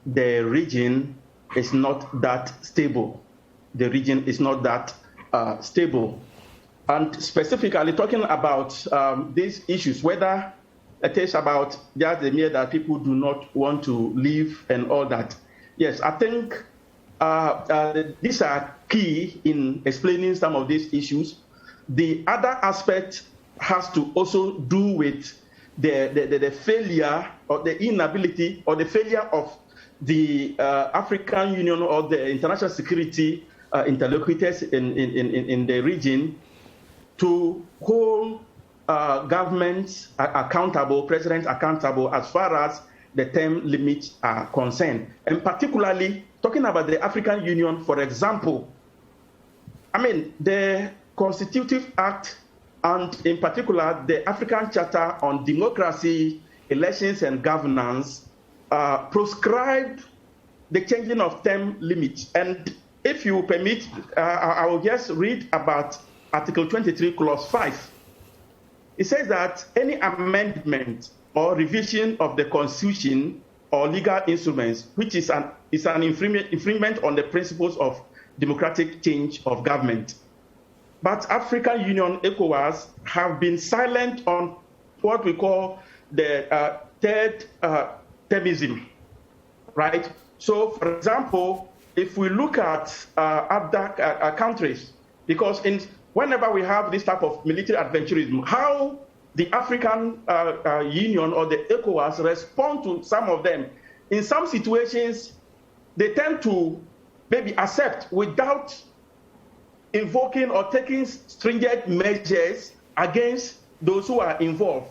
the region is not that stable. The region is not that stable. And specifically talking about these issues, whether it is about just the mere that people do not want to live and all that. Yes, I think these are key in explaining some of these issues. The other aspect has to also do with the failure or the inability or the failure of the African Union or the international security interlocutors in the region to hold governments accountable, presidents accountable as far as the term limits are concerned. And particularly, talking about the African Union, for example, I mean, the Constitutive Act and in particular the African Charter on Democracy, Elections and Governance proscribed the changing of term limits. And if you permit, I will just read about Article 23, Clause 5. It says that any amendment or revision of the Constitution or legal instruments, which is an infringement on the principles of democratic change of government. But African Union, ECOWAS, have been silent on what we call the third termism, right? So, for example, if we look at other countries, because whenever we have this type of military adventurism, how the African Union or the ECOWAS respond to some of them, in some situations, they tend to maybe accept without invoking or taking stringent measures against those who are involved.